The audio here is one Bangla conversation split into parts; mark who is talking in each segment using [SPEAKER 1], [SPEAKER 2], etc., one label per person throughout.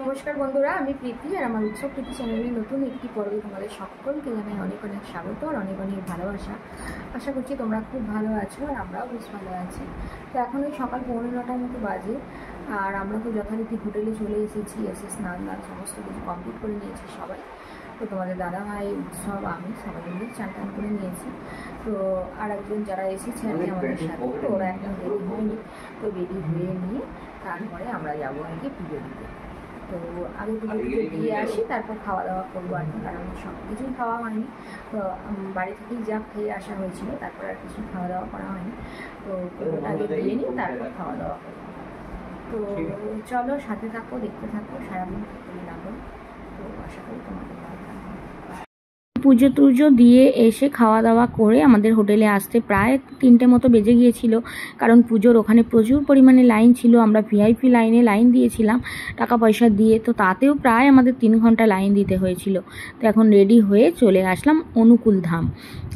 [SPEAKER 1] নমস্কার বন্ধুরা, আমি প্রীতি আর আমার উৎসব প্রীতি চ্যানেলের নতুন একটি পর্বে তোমাদের সকলকে জানাই অনেক অনেক স্বাগত আর অনেক অনেক ভালোবাসা। আশা করছি তোমরা খুব ভালো আছো আর আমরাও বেশ ভালো আছি। তো এখন ওই সকাল 9:45 মতো বাজে আর আমরা তো যথারীতি হোটেলে চলে এসেছি, এসে স্নান সমস্ত কিছু কমপ্লিট করে নিয়েছি সবাই। তো তোমাদের দাদা ভাই, উৎসব, আমি সবাই মিলে চান করে নিয়েছি। তো আর একজন যারা এসেছে আর কি আমাদের সাথে, তো ওরা এখন রেডি হয়নি, তো রেডি হয়ে নিয়ে তারপরে আমরা যাবো আর কি পুজো দিতে। তো আগে পুজো দিয়ে আসি, তারপর খাওয়া দাওয়া করবো আর কি, কারণ সব কিছুই খাওয়া হয়নি। তো বাড়ি থেকেই যা খেয়ে আসা হয়েছিল, তারপর আর কিছু খাওয়া দাওয়া করা হয়নি। তো পুজোটা আগে দিয়ে নিই, তারপর খাওয়া দাওয়া করবো। তো চলো সাথে থাকো, দেখতে থাকো, সারাদিন থাকতে লাগো। তো আশা করি তোমাদের ভালো লাগবে। পুজো টুজো দিয়ে এসে খাওয়া দাওয়া করে আমাদের হোটেলে আসতে প্রায় 3টে মতো বেজে গিয়েছিল, কারণ পুজোর ওখানে প্রচুর পরিমাণে লাইন ছিল। আমরা ভিআইপি লাইন দিয়েছিলাম টাকা পয়সা দিয়ে, তো তাতেও প্রায় আমাদের 3 ঘন্টা লাইন দিতে হয়েছিল। তো এখন রেডি হয়ে চলে আসলাম অনুকূল ধাম।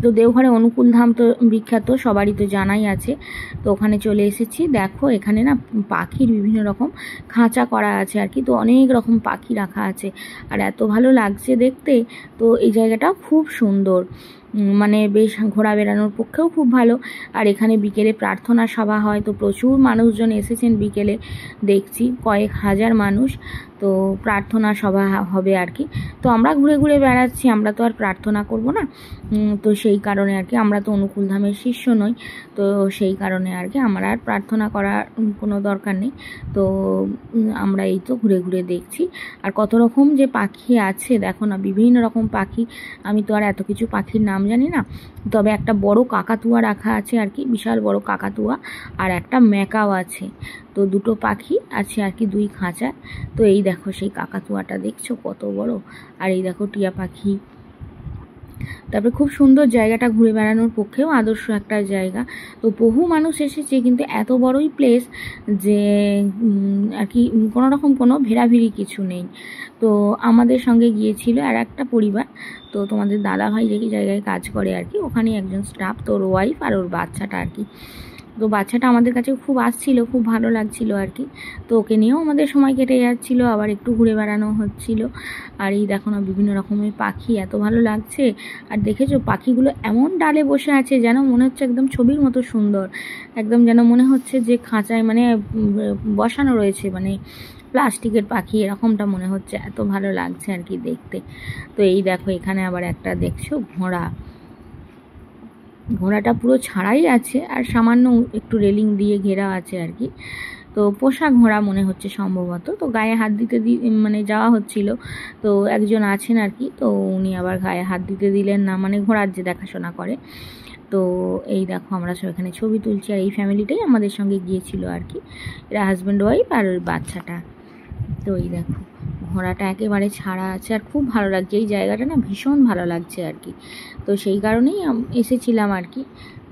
[SPEAKER 1] তো দেওঘরে অনুকূল ধাম তো বিখ্যাত, সবারই তো জানাই আছে। তো ওখানে চলে এসেছি। দেখো এখানে না পাখির বিভিন্ন রকম খাঁচা করা আছে আর কি, তো অনেক রকম পাখি রাখা আছে আর এত ভালো লাগছে দেখতে। তো এই জায়গাটা খুব সুন্দর, মানে বেশ ঘোরা বেড়ানোর পক্ষেও খুব ভালো। আর এখানে বিকেলে প্রার্থনা সভা হয়, তো প্রচুর মানুষজন এসেছেন বিকেলে, দেখছি কয়েক হাজার মানুষ। তো প্রার্থনা সভা হবে আর কি। তো আমরা ঘুরে ঘুরে বেড়াচ্ছি, আমরা তো আর প্রার্থনা করব না। তো সেই কারণে আর কি, আমরা তো অনুকূল ধামের শিষ্য নই, তো সেই কারণে আর কি আমার আর প্রার্থনা করার কোনো দরকার নেই। তো আমরা এই তো ঘুরে ঘুরে দেখছি। আর কত রকম যে পাখি আছে দেখো না, বিভিন্ন রকম পাখি। আমি তো আর এত কিছু পাখির নাম জানি না, তবে একটা বড় কাকাতুয়া রাখা আছে আর কি, বিশাল বড় কাকাতুয়া, আর একটা ম্যাকাও আছে। তো দুটো পাখি আছে আর কি, 2 খাঁচা। তো এই দেখো সেই কাকাতুয়াটা দেখছো কত বড়, আর এই দেখো টিয়া পাখি। তারপরে খুব সুন্দর জায়গাটা, ঘুরে বেড়ানোর পক্ষেও আদর্শ একটা জায়গা। তো বহু মানুষ এসেছে, কিন্তু এত বড়ই প্লেস যে আর কি কোনো রকম কোনো ভেড়াভিড়ি কিছু নেই। তো আমাদের সঙ্গে গিয়েছিল আর একটা পরিবার, তো তোমাদের দাদা ভাই যে জায়গায় কাজ করে আর কি, ওখানে একজন স্টাফ, তোর ওয়াইফ আর ওর বাচ্চাটা আর কি। তো বাচ্চাটা আমাদের কাছে খুব আসছিল, খুব ভালো লাগছিল আর কি। তো ওকে নিয়েও আমাদের সময় কেটে যাচ্ছিলো, আবার একটু ঘুরে বেড়ানো হচ্ছিল। আর এই দেখো না বিভিন্ন রকমের পাখি, এত ভালো লাগছে। আর দেখেছো পাখিগুলো এমন ডালে বসে আছে, যেন মনে হচ্ছে একদম ছবির মতো সুন্দর, একদম যেন মনে হচ্ছে যে খাঁচায় মানে বসানো রয়েছে, মানে প্লাস্টিকের পাখি এরকমটা মনে হচ্ছে, এত ভালো লাগছে আর কি দেখতে। তো এই দেখো এখানে আবার একটা দেখছো ঘোড়াটা পুরো ছাড়াই আছে, আর সামান্য একটু রেলিং দিয়ে ঘেরা আছে আর কি। তো পোষা ঘোড়া মনে হচ্ছে সম্ভবত। তো গায়ে হাত দিতে মানে যাওয়া হচ্ছিল, তো একজন আছেন আর কি, তো উনি আবার গায়ে হাত দিতে দিলেন না, মানে ঘোড়ার যে দেখাশোনা করে। তো এই দেখো আমরা সব এখানে ছবি তুলছি, আর এই ফ্যামিলিটাই আমাদের সঙ্গে গিয়েছিল আর কি, এরা হাজব্যান্ড ওয়াইফ আর ওই বাচ্চাটা। তো এই দেখো ঘোড়াটা একেবারে ছাড়া আছে, আর খুব ভালো লাগছে এই জায়গাটা, না ভীষণ ভালো লাগছে আর কি। তো সেই কারণেই এসেছিলাম আর কি।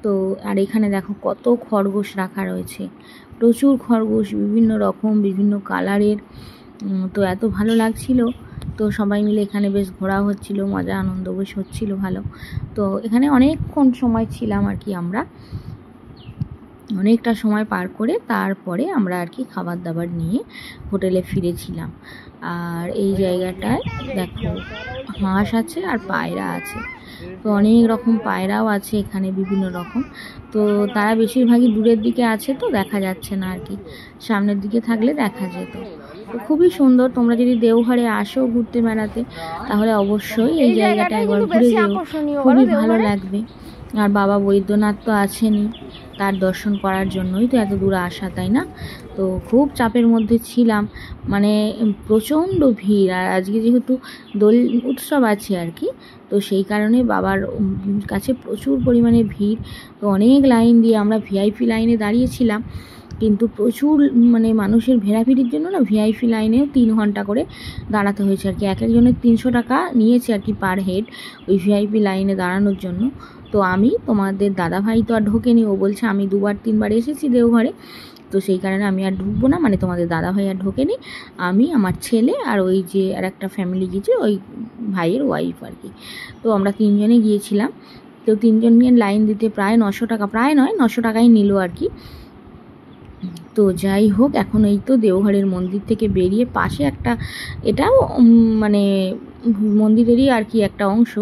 [SPEAKER 1] তো আর এখানে দেখো কত খরগোশ রাখা রয়েছে, প্রচুর খরগোশ, বিভিন্ন রকম বিভিন্ন কালারের। তো এত ভালো লাগছিল। তো সবাই মিলে এখানে বেশ ঘোরা হচ্ছিল, মজা আনন্দ বেশ হচ্ছিল ভালো। তো এখানে অনেকক্ষণ সময় ছিলাম আর কি, আমরা অনেকটা সময় পার করে তারপরে আমরা আর কি খাবার দাবার নিয়ে হোটেলে ফিরেছিলাম। আর এই জায়গাটায় দেখো হাঁস আছে আর পায়রা আছে, তো অনেক রকম পায়রাও আছে এখানে বিভিন্ন রকম। তো তারা বেশিরভাগই দূরের দিকে আছে, তো দেখা যাচ্ছে না আর কি, সামনের দিকে থাকলে দেখা যেত। তো খুবই সুন্দর, তোমরা যদি দেওঘরে আসো ঘুরতে বেড়াতে, তাহলে অবশ্যই এই জায়গাটা একবার ঘুরে যেও, খুবই ভালো লাগবে। আর বাবা বৈদ্যনাথ তো আছেনই, তার দর্শন করার জন্যই তো এত দূরে আসা, তাই না? তো খুব চাপের মধ্যে ছিলাম, মানে প্রচণ্ড ভিড়। আর আজকে যেহেতু দোল উৎসব আছে আর কি, তো সেই কারণে বাবার কাছে প্রচুর পরিমাণে ভিড়। তো অনেক লাইন দিয়ে আমরা ভিআইপি লাইনে দাঁড়িয়েছিলাম, কিন্তু প্রচুর মানে মানুষের ভেড়াভিড়ির জন্য না ভিআইপি লাইনেও 3 ঘন্টা করে দাঁড়াতে হয়েছে আর কি। এক একজনের 300 টাকা নিয়েছে আর কি পার হেড, ওই ভিআইপি লাইনে দাঁড়ানোর জন্য। তো আমি তোমাদের দাদাভাই তো আর ঢোকেনি, ও বলছে আমি 2-3 বার এসেছি দেওঘরে, তো সেই কারণে আমি আর ঢুকবো না, মানে তোমাদের দাদাভাই আর ঢোকেনি, আমি, আমার ছেলে আর ওই যে আর একটা ফ্যামিলি গিয়েছে, ওই ভাইয়ের ওয়াইফ আর কি। তো আমরা 3জনে গিয়েছিলাম। তো 3জন নিয়ে লাইন দিতে প্রায় 900 টাকা, প্রায় নয় 900 টাকাই নিল আর কি। তো যাই হোক, এখন এই তো দেওঘরের মন্দির থেকে বেরিয়ে পাশে একটা, এটাও মানে মন্দিরেরই আর কি একটা অংশ।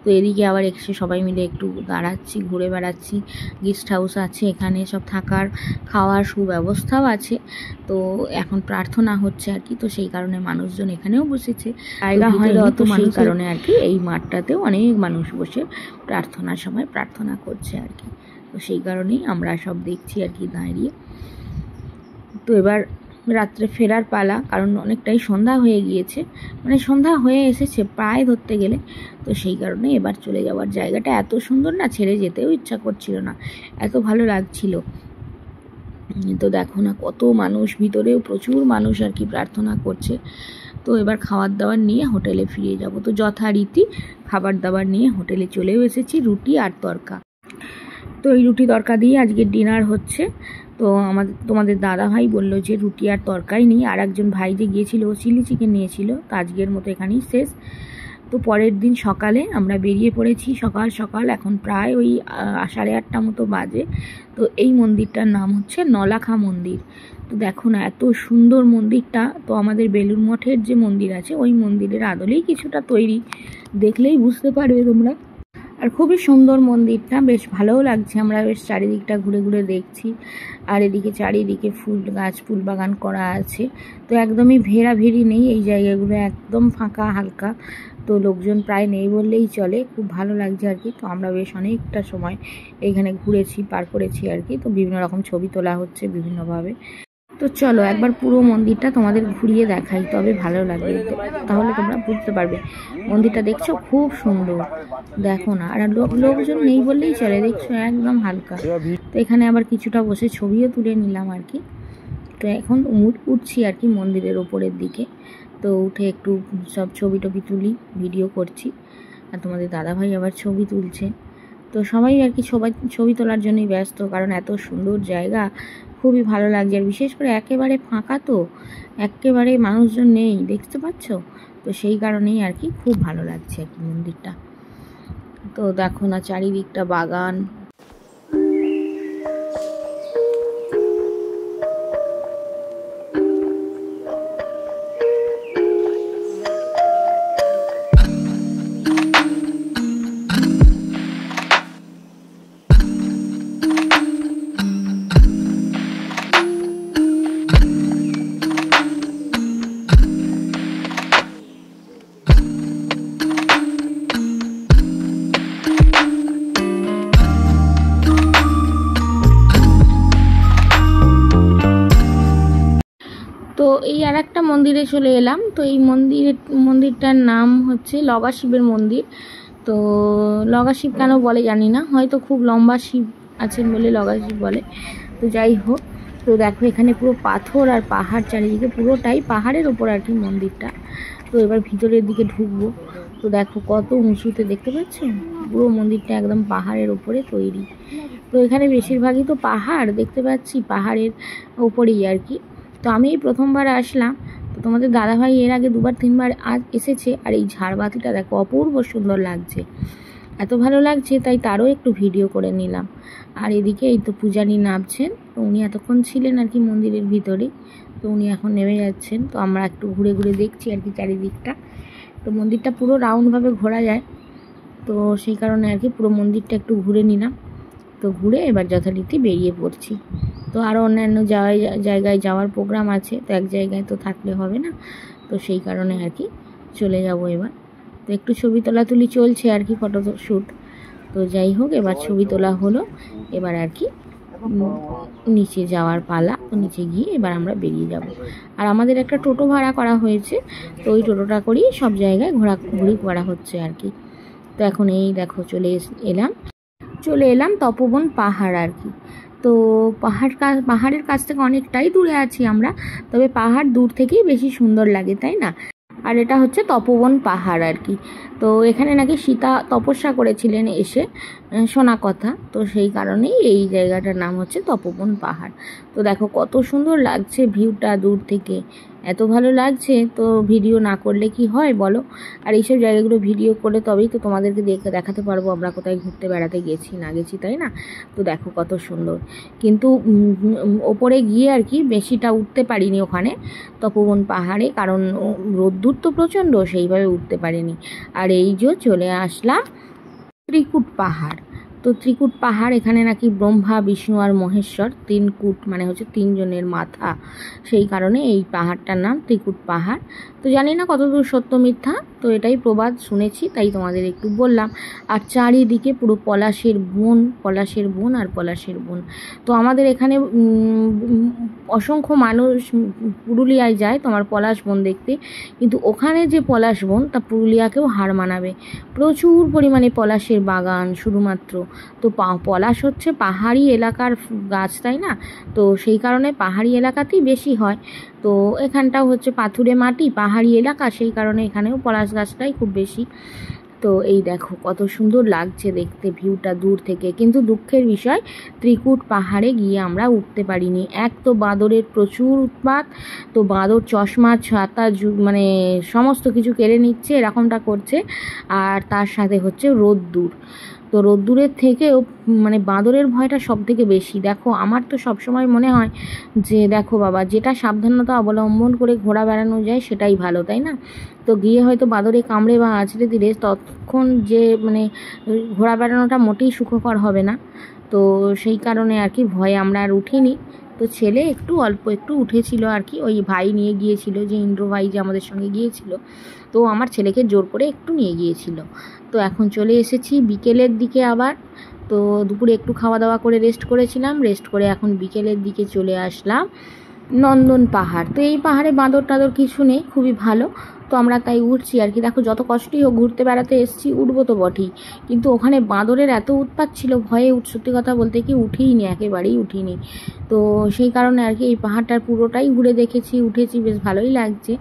[SPEAKER 1] তো এদিকে আবার এসে সবাই মিলে একটু দাঁড়াচ্ছি, ঘুরে বেড়াচ্ছি। গেস্ট হাউস আছে এখানে, সব থাকার খাওয়ার সুব্যবস্থাও আছে। তো এখন প্রার্থনা হচ্ছে আর কি, তো সেই কারণে মানুষজন এখানেও বসেছে। জায়গা হয়নি তো সেই কারণে আর কি এই মাঠটাতেও অনেক মানুষ বসে প্রার্থনার সময় প্রার্থনা করছে আর কি। তো সেই কারণেই আমরা সব দেখছি আর কি দাঁড়িয়ে। তো এবার রাত্রে ফেরার পালা, কারণ অনেকটাই সন্ধ্যা হয়ে গিয়েছে, মানে সন্ধ্যা হয়ে এসেছে প্রায় ধরতে গেলে। তো সেই কারণে এবার চলে যাওয়ার, জায়গাটা এত সুন্দর না, ছেড়ে যেতেও ইচ্ছা করছিল না, এত ভালো লাগছিল। তো দেখো না কত মানুষ, ভিতরেও প্রচুর মানুষ আর কি প্রার্থনা করছে। তো এবার খাবার দাবার নিয়ে হোটেলে ফিরে যাব। তো যথারীতি খাবার দাবার নিয়ে হোটেলে চলেও এসেছি, রুটি আর তরকা। তো এই রুটি তরকা দিয়ে আজকে ডিনার হচ্ছে। তো তোমাদের দাদা ভাই বললো যে রুটি আর তরকারি নেই, আর একজন ভাই যে গিয়েছিল ও চিলি চিকেন নিয়েছিল। তো আজকের মতো এখানেই শেষ। তো পরের দিন সকালে আমরা বেরিয়ে পড়েছি, সকাল সকাল, এখন প্রায় ওই 8:30 মতো বাজে। তো এই মন্দিরটার নাম হচ্ছে নলাখা মন্দির। তো দেখো না এত সুন্দর মন্দিরটা। তো আমাদের বেলুড় মঠের যে মন্দির আছে ওই মন্দিরের আদলেই কিছুটা তৈরি, দেখলেই বুঝতে পারবে তোমরা। আর খুবই সুন্দর মন্দিরটা, বেশ ভালোও লাগছে। আমরা বেশ চারিদিকটা ঘুরে ঘুরে দেখছি। আর এদিকে চারিদিকে ফুল গাছ, ফুল বাগান করা আছে। তো একদমই ভেড়াভেড়ি নেই, এই জায়গাগুলো একদম ফাঁকা হালকা। তো লোকজন প্রায় নেই বললেই চলে, খুব ভালো লাগছে আর কি। তো আমরা বেশ অনেকটা সময় এইখানে ঘুরেছি, পার করেছি আর কি। তো বিভিন্ন রকম ছবি তোলা হচ্ছে বিভিন্নভাবে। তো চলো একবার পুরো মন্দিরটা তোমাদের ঘুরিয়ে দেখাই, তবে ভালো লাগবে, তাহলে তোমরা বুঝতে পারবে। মন্দিরটা দেখছো খুব সুন্দর, দেখো না। আর লোকজন নেই বললেই চলে, দেখছো একদম হালকা। তো এখানে আবার কিছুটা বসে ছবিও তুলে নিলাম আর কি। তো এখন উঠছি আর কি মন্দিরের ওপরের দিকে। তো উঠে একটু সব ছবি টবি তুলি, ভিডিও করছি। আর তোমাদের দাদাভাই আবার ছবি তুলছে। তো সবাই আর কি ছবি তোলার জন্যই ব্যস্ত, কারণ এত সুন্দর জায়গা, খুবই ভালো লাগছে। আর বিশেষ করে একেবারে ফাঁকা, তো একেবারে মানুষজন নেই, দেখতে পাচ্ছ। তো সেই কারণেই আর কি খুব ভালো লাগছে আর কি মন্দিরটা। তো দেখো না চারিদিকটা বাগান। তো এই আর একটা মন্দিরে চলে এলাম। তো এই মন্দিরটার নাম হচ্ছে লগা শিবের মন্দির। তো লগা শিব কেন বলে জানি না, হয়তো খুব লম্বা শিব আছেন বলে লগা শিব বলে। তো যাই হোক, তো দেখো এখানে পুরো পাথর আর পাহাড়, চারিদিকে পুরোটাই পাহাড়ের ওপর আর কি মন্দিরটা। তো এবার ভিতরের দিকে ঢুকবো। তো দেখো কত উঁচুতে, দেখতে পাচ্ছেন পুরো মন্দিরটা একদম পাহাড়ের ওপরে তৈরি। তো এখানে বেশিরভাগই তো পাহাড় দেখতে পাচ্ছি, পাহাড়ের ওপরেই আর কি। তো আমি এই প্রথমবার আসলাম। তো তোমাদের দাদাভাই এর আগে 2-3 বার এসেছে। আর এই ঝাড়বাতিটা দেখো অপূর্ব সুন্দর লাগছে, এত ভালো লাগছে, তাই তারও একটু ভিডিও করে নিলাম। আর এদিকে এই তো পূজারী নামছেন। তো উনি এতক্ষণ ছিলেন আর কি মন্দিরের ভিতরেই। তো উনি এখন নেমে যাচ্ছেন। তো আমরা একটু ঘুরে ঘুরে দেখছি আর কি চারিদিকটা। তো মন্দিরটা পুরো রাউন্ডভাবে ঘোরা যায়, তো সেই কারণে আর কি পুরো মন্দিরটা একটু ঘুরে নিলাম। তো ঘুরে এবার যথারীতি বেরিয়ে পড়ছি। তো আরও অন্যান্য জায়গায় যাওয়ার প্রোগ্রাম আছে, তো এক জায়গায় তো থাকলে হবে না। তো সেই কারণে আর কি চলে যাব এবার। তো একটু ছবি তোলাতুলি চলছে আর কি, ফটো শ্যুট। তো যাই হোক, এবার ছবি তোলা হলো, এবার আর কি নিচে যাওয়ার পালা। তো নিচে গিয়ে এবার আমরা বেরিয়ে যাব। আর আমাদের একটা টোটো ভাড়া করা হয়েছে, তো ওই টোটোটা করেই সব জায়গায় ঘোরাঘুরি করা হচ্ছে আর কি। তো এখন এই দেখো চলে এলাম তপোবন পাহাড় আর কি। তো পাহাড়ের কাছ থেকে অনেকটাই দূরে আছি আমরা, তবে পাহাড় দূর থেকেই বেশি সুন্দর লাগে, তাই না? আর এটা হচ্ছে তপোবন পাহাড় আর কি। তো এখানে নাকি সীতা তপস্যা করেছিলেন এসে, শোনা কথা। তো সেই কারণেই এই জায়গাটার নাম হচ্ছে তপোবন পাহাড়। তো দেখো কত সুন্দর লাগছে ভিউটা দূর থেকে, এত ভালো লাগছে, তো ভিডিও না করলে কি হয় বলো। আর এইসব জায়গাগুলো ভিডিও করলে তবেই তো তোমাদেরকে দেখাতে পারবো আমরা কোথায় ঘুরতে বেড়াতে গেছি না গেছি, তাই না? তো দেখো কত সুন্দর। কিন্তু ওপরে গিয়ে আর কি বেশিটা উঠতে পারিনি ওখানে তপোবন পাহাড়ে, কারণ রোদ্দুর তো প্রচণ্ড, সেইভাবে উঠতে পারিনি। আর এই যে চলে আসলাম ত্রিকুট পাহাড়। তো ত্রিকুট পাহাড়, এখানে নাকি ব্রহ্মা বিষ্ণু আর মহেশ্বর, তিনকুট মানে হচ্ছে তিনজনের মাথা, সেই কারণে এই পাহাড়টার নাম ত্রিকুট পাহাড়। তো জানি না কতদূর সত্য মিথ্যা, তো এটাই প্রবাদ শুনেছি তাই তোমাদের একটু বললাম। আর চারিদিকে পুরো পলাশের বন, পলাশের বন আর পলাশের বন। তো আমাদের এখানে অসংখ্য মানুষ পুরুলিয়ায় যায় তোমার পলাশ বন দেখতে, কিন্তু ওখানে যে পলাশ বন তা পুরুলিয়াকেও হার মানাবে। প্রচুর পরিমাণে পলাশের বাগান শুধুমাত্র। তো পলাশ হচ্ছে পাহাড়ি এলাকার গাছ, তাই না? তো সেই কারণে পাহাড়ি এলাকাতেই বেশি হয়। তো এখানটাও হচ্ছে পাথুরে মাটি, পাহাড়ি এলাকা, সেই কারণে এখানেও পলাশ গাছটাই খুব বেশি। তো এই দেখো কত সুন্দর লাগছে দেখতে ভিউটা দূর থেকে। কিন্তু দুঃখের বিষয়, ত্রিকুট পাহাড়ে গিয়ে আমরা উঠতে পারিনি। এক তো বাঁদরের প্রচুর উৎপাত, তো বাঁদর চশমা ছাতা মানে সমস্ত কিছু কেড়ে নিচ্ছে, এরকমটা করছে। আর তার সাথে হচ্ছে রোদ্দুর। তো রোদ্দুরের থেকেও মানে বাঁদরের ভয়টা সব থেকে বেশি। দেখো আমার তো সবসময় মনে হয় যে দেখো বাবা, যেটা সাবধানতা অবলম্বন করে ঘোরা বেড়ানো যায় সেটাই ভালো, তাই না? তো গিয়ে হয়তো বাঁদরে কামড়ে বা আঁচড়ে দিলে ততক্ষণ যে মানে ঘোরা বেড়ানোটা মোটেই সুখকর হবে না। তো সেই কারণে আর কি ভয়ে আমরা আর উঠিনি। তো ছেলে একটু অল্প একটু উঠেছিল আর কি, ওই ভাই নিয়ে গিয়েছিল, যে ইন্দ্র ভাই যে আমাদের সঙ্গে গিয়েছিল, তো আমার ছেলেকে জোর করে একটু নিয়ে গিয়েছিল। তো এখন চলে এসেছি বিকেলের দিকে আবার। তো দুপুরে একটু খাওয়া দাওয়া করে রেস্ট করেছিলাম, রেস্ট করে এখন বিকেলের দিকে চলে আসলাম নন্দন পাহাড়। তো এই পাহাড়ে বাঁদর টাদর কিছু নেই, খুবই ভালো। তো আমরা তাই উঠছি আর কি। দেখো যত কষ্টই হোক ঘুরতে বেড়াতে এসেছি, উঠবো তো বটেই, কিন্তু ওখানে বাঁদরের এত উৎপাত ছিল, ভয়ে সত্যি কথা বলতে কি উঠিনি, একেবারেই উঠিনি। তো সেই কারণে আর কি এই পাহাড়টার পুরোটাই ঘুরে দেখেছি, উঠেছি, বেশ ভালোই লাগছে।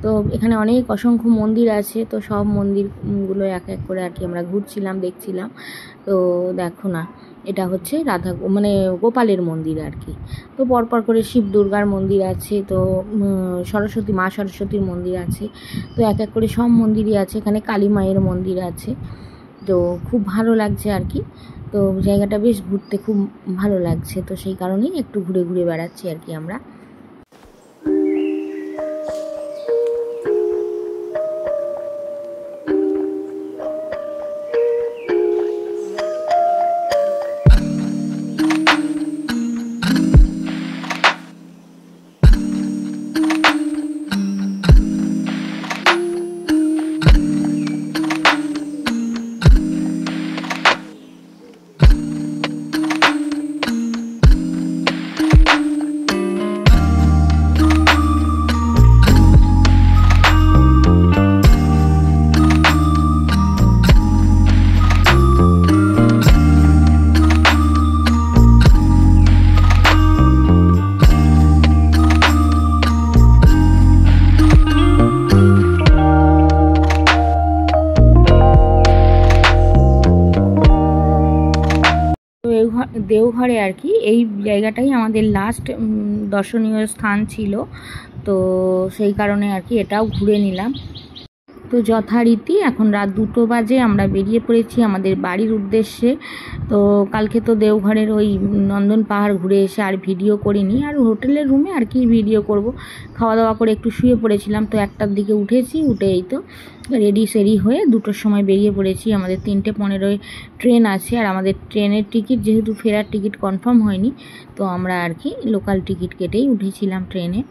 [SPEAKER 1] তো এখানে অনেক অসংখ্য মন্দির আছে, তো সব মন্দিরগুলো এক এক করে আর কি আমরা ঘুরছিলাম, দেখছিলাম। তো দেখো না, এটা হচ্ছে মানে গোপালের মন্দির আর কি। তো পরপর করে শিব দুর্গার মন্দির আছে, তো সরস্বতী মা সরস্বতীর মন্দির আছে। তো এক এক করে সব মন্দিরই আছে, এখানে কালী মায়ের মন্দির আছে। তো খুব ভালো লাগছে আর কি। তো জায়গাটা বেশ ঘুরতে খুব ভালো লাগছে, তো সেই কারণেই একটু ঘুরে ঘুরে বেড়াচ্ছি আর কি আমরা। দেওঘরে আর কি এই জায়গাটাই আমাদের লাস্ট দর্শনীয় স্থান ছিল, তো সেই কারণে আর কি এটাও ঘুরে নিলাম। তো যথারীতি এখন রাত 2টো বাজে, আমরা বেরিয়ে পড়েছি আমাদের বাড়ির উদ্দেশ্যে। তো কালকে তো দেওঘরের ওই নন্দন পাহাড় ঘুরে এসে আর ভিডিও করিনি, আর হোটেলের রুমে আর কি ভিডিও করব, খাওয়া দাওয়া করে একটু শুয়ে পড়েছিলাম। তো 1টার দিকে উঠেছি, উঠে এই তো রেডি সেরি হয়ে 2টোর সময় বেরিয়ে পড়েছি। আমাদের 3:15 ট্রেন আছে, আর আমাদের ট্রেনের টিকিট যেহেতু ফেরার টিকিট কনফার্ম হয়নি, তো আমরা আর কি লোকাল টিকিট কেটেই উঠেছিলাম ট্রেনে।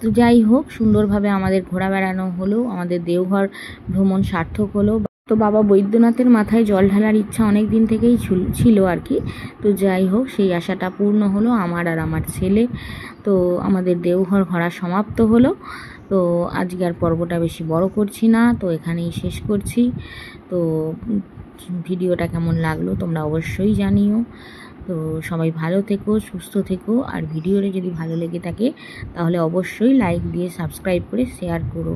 [SPEAKER 1] তো যাই হোক, সুন্দরভাবে আমাদের ঘোরা বেড়ানো হলো, আমাদের দেওঘর ভ্রমণ সার্থক হলো। তো বাবা বৈদ্যনাথের মাথায় জল ঢালার ইচ্ছা অনেক দিন থেকেই ছিল আর কি। তো যাই হোক, সেই আশাটা পূর্ণ হলো আমার আর আমার ছেলে। তো আমাদের দেওঘর ঘোরা সমাপ্ত হলো। তো আজকে আর পর্বটা বেশি বড় করছি না, তো এখানেই শেষ করছি। তো ভিডিওটা কেমন লাগলো তোমরা অবশ্যই জানিও। তো সবাই ভালো থেকো, সুস্থ থেকো, আর ভিডিওটা যদি ভালো লেগে থাকে তাহলে অবশ্যই লাইক দিয়ে সাবস্ক্রাইব করে শেয়ার করো।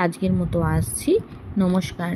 [SPEAKER 1] আজকের মতো আসছি, নমস্কার।